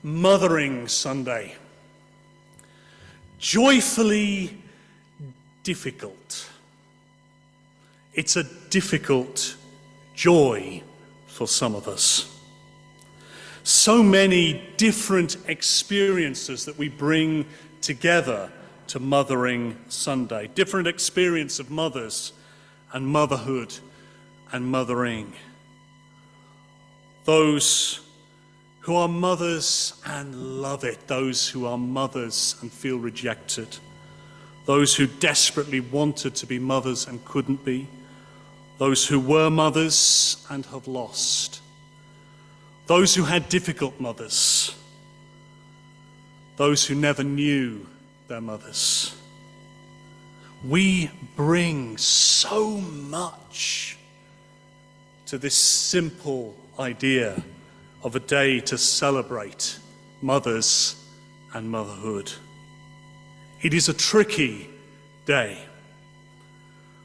Mothering Sunday. Joyfully difficult. It's a difficult joy for some of us. So many different experiences that we bring together to Mothering Sunday. Different experience of mothers and motherhood and mothering. Those who are mothers and love it. Those who are mothers and feel rejected. Those who desperately wanted to be mothers and couldn't be. Those who were mothers and have lost. Those who had difficult mothers. Those who never knew their mothers. We bring so much to this simple idea of a day to celebrate mothers and motherhood. It is a tricky day.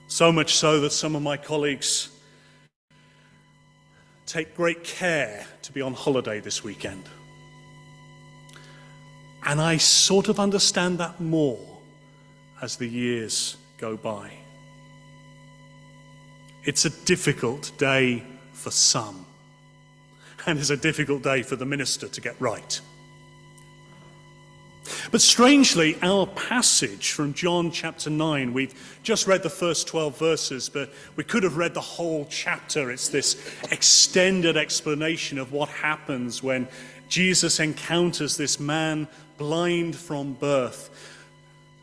So much so that some of my colleagues take great care to be on holiday this weekend. And I sort of understand that more as the years go by. It's a difficult day for some. And it's a difficult day for the minister to get right. But strangely, our passage from John chapter 9, we've just read the first 12 verses, but we could have read the whole chapter. It's this extended explanation of what happens when Jesus encounters this man blind from birth,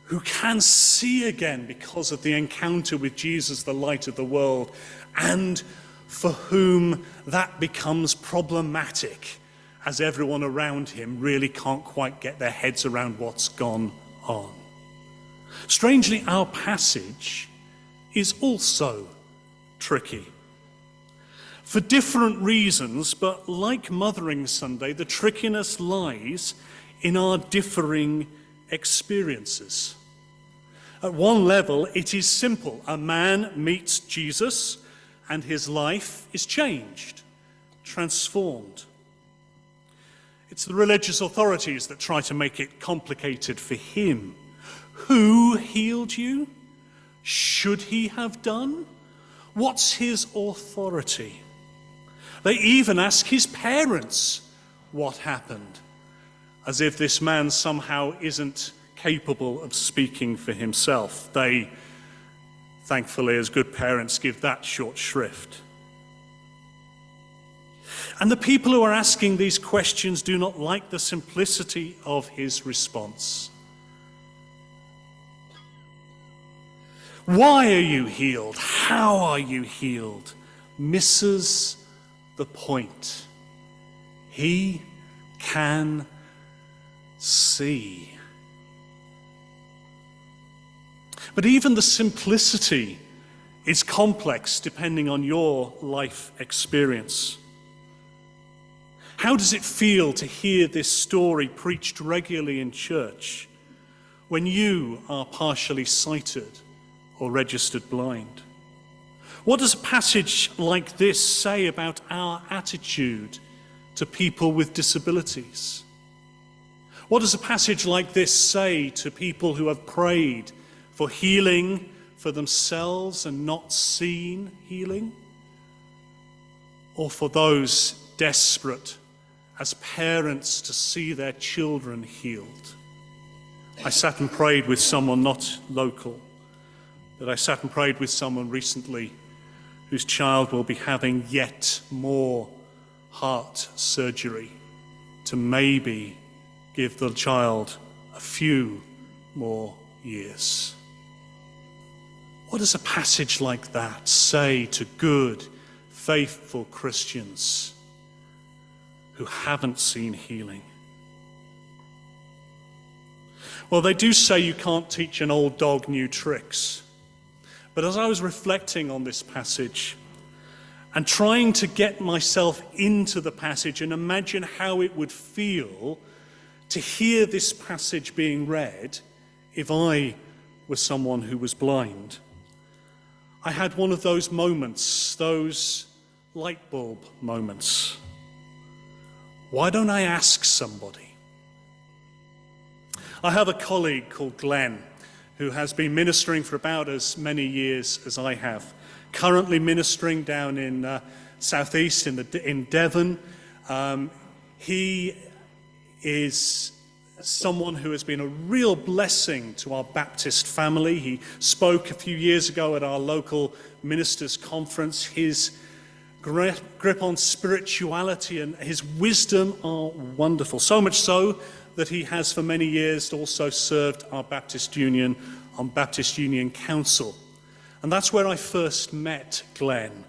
who can see again because of the encounter with Jesus, the light of the world, and for whom that becomes problematic, as everyone around him really can't quite get their heads around what's gone on. Strangely, our passage is also tricky. For different reasons, but like Mothering Sunday, the trickiness lies in our differing experiences. At one level, it is simple. A man meets Jesus, and his life is changed, transformed. It's the religious authorities that try to make it complicated for him. Who healed you? Should he have done? What's his authority? They even ask his parents what happened, as if this man somehow isn't capable of speaking for himself. They, thankfully, as good parents, give that short shrift. And the people who are asking these questions do not like the simplicity of his response. Why are you healed? How are you healed? Misses the point. He can see. But even the simplicity is complex depending on your life experience. How does it feel to hear this story preached regularly in church when you are partially sighted or registered blind? What does a passage like this say about our attitude to people with disabilities? What does a passage like this say to people who have prayed for healing for themselves and not seen healing? Or for those desperate as parents to see their children healed? I sat and prayed with someone not local, but I sat and prayed with someone recently whose child will be having yet more heart surgery to maybe give the child a few more years. What does a passage like that say to good, faithful Christians who haven't seen healing? Well, they do say you can't teach an old dog new tricks. But as I was reflecting on this passage and trying to get myself into the passage and imagine how it would feel to hear this passage being read if I was someone who was blind, I had one of those moments, those light bulb moments. Why don't I ask somebody? I have a colleague called Glenn who has been ministering for about as many years as I have. Currently ministering down in southeast in Devon. He is someone who has been a real blessing to our Baptist family. He spoke a few years ago at our local ministers' conference. His grip on spirituality and his wisdom are wonderful. So much so that he has for many years also served our Baptist Union on Baptist Union Council. And that's where I first met Glenn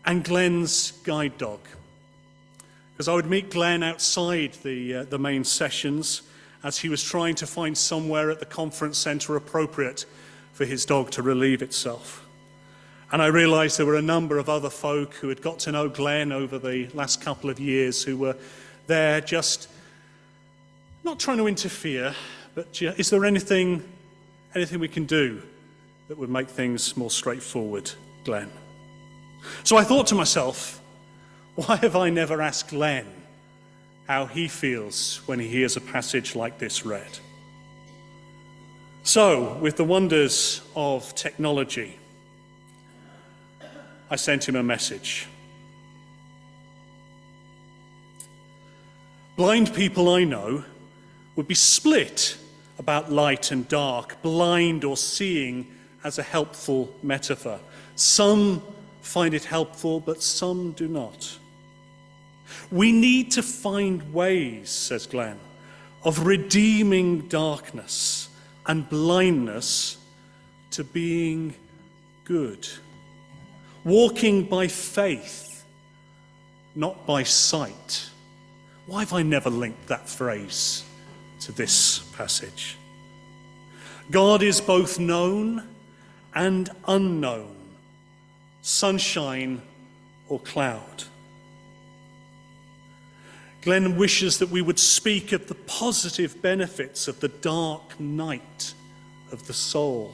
and Glenn's guide dog. Because I would meet Glenn outside the main sessions as he was trying to find somewhere at the conference centre appropriate for his dog to relieve itself. And I realised there were a number of other folk who had got to know Glenn over the last couple of years who were there just not trying to interfere, but is there anything we can do that would make things more straightforward, Glenn? So I thought to myself, why have I never asked Glenn how he feels when he hears a passage like this read? So, with the wonders of technology, I sent him a message. Blind people I know would be split about light and dark, blind or seeing as a helpful metaphor. Some find it helpful, but some do not. We need to find ways, says Glenn, of redeeming darkness and blindness to being good. Walking by faith, not by sight. Why have I never linked that phrase to this passage? God is both known and unknown, sunshine or cloud. Glenn wishes that we would speak of the positive benefits of the dark night of the soul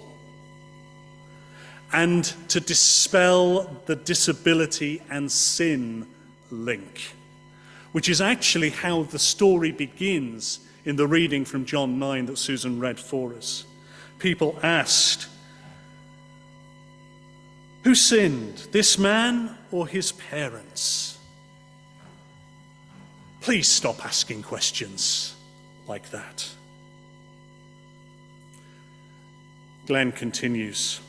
and to dispel the disability and sin link, which is actually how the story begins in the reading from John 9 that Susan read for us. People asked, who sinned, this man or his parents? Please stop asking questions like that. Glenn continues.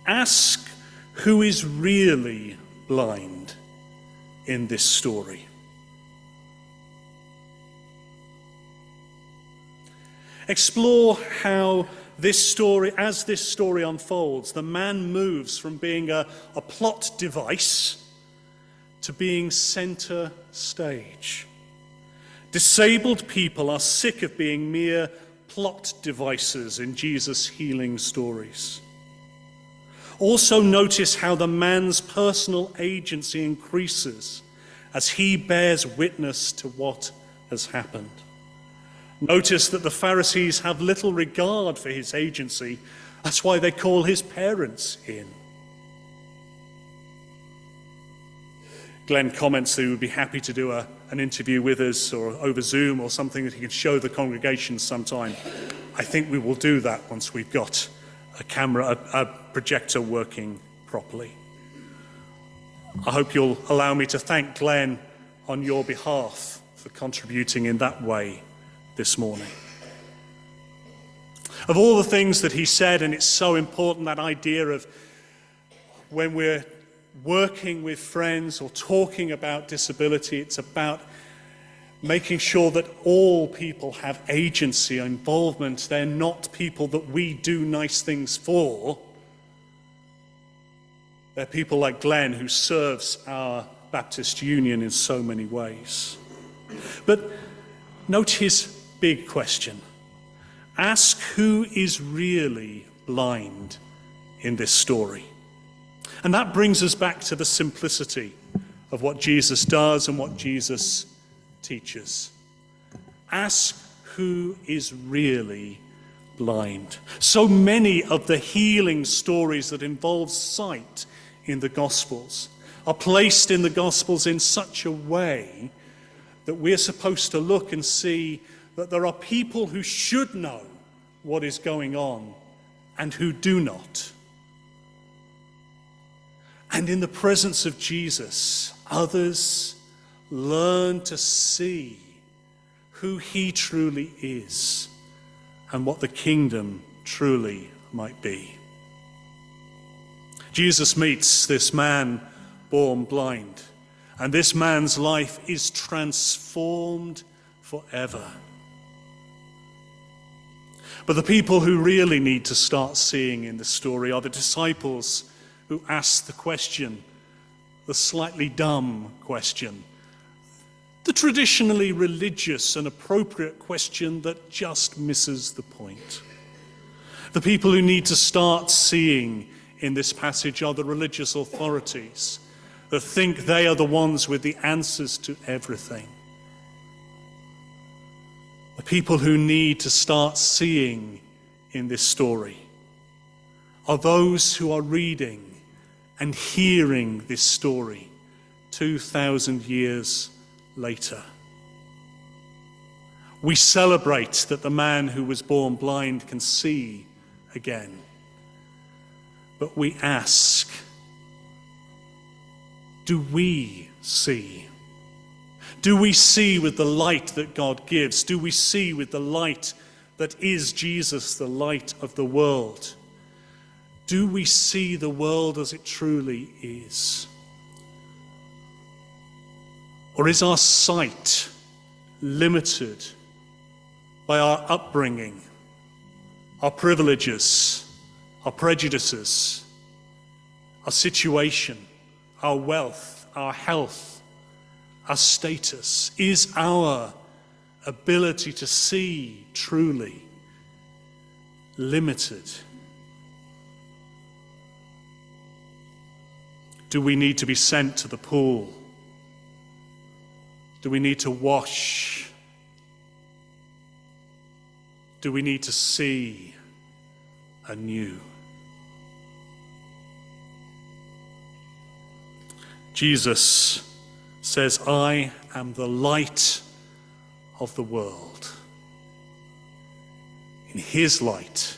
Ask who is really blind in this story. Explore how as this story unfolds, the man moves from being a plot device to being center stage. Disabled people are sick of being mere plot devices in Jesus' healing stories. Also notice how the man's personal agency increases as he bears witness to what has happened. Notice that the Pharisees have little regard for his agency. That's why they call his parents in. Glenn comments that he would be happy to do an interview with us or over Zoom or something that he could show the congregation sometime. I think we will do that once we've got a projector working properly. I hope you'll allow me to thank Glenn on your behalf for contributing in that way this morning. Of all the things that he said, and it's so important, that idea of when we're working with friends or talking about disability, it's about making sure that all people have agency and involvement. They're not people that we do nice things for. They're people like Glenn who serves our Baptist Union in so many ways. But note his big question. Ask who is really blind in this story. And that brings us back to the simplicity of what Jesus does and what Jesus teaches. Ask who is really blind. So many of the healing stories that involve sight in the Gospels are placed in the Gospels in such a way that we're supposed to look and see but there are people who should know what is going on and who do not. And in the presence of Jesus, others learn to see who he truly is and what the kingdom truly might be. Jesus meets this man born blind, and this man's life is transformed forever. But the people who really need to start seeing in the story are the disciples who ask the question, the slightly dumb question, the traditionally religious and appropriate question that just misses the point. The people who need to start seeing in this passage are the religious authorities that think they are the ones with the answers to everything. The people who need to start seeing in this story are those who are reading and hearing this story 2,000 years later. We celebrate that the man who was born blind can see again. But we ask, do we see? Do we see with the light that God gives? Do we see with the light that is Jesus, the light of the world? Do we see the world as it truly is? Or is our sight limited by our upbringing, our privileges, our prejudices, our situation, our wealth, our health, our status? Is our ability to see truly limited? Do we need to be sent to the pool? Do we need to wash? Do we need to see anew? Jesus says, I am the light of the world. In his light,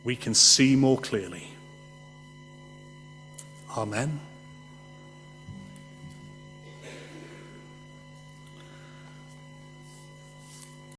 we can see more clearly. Amen.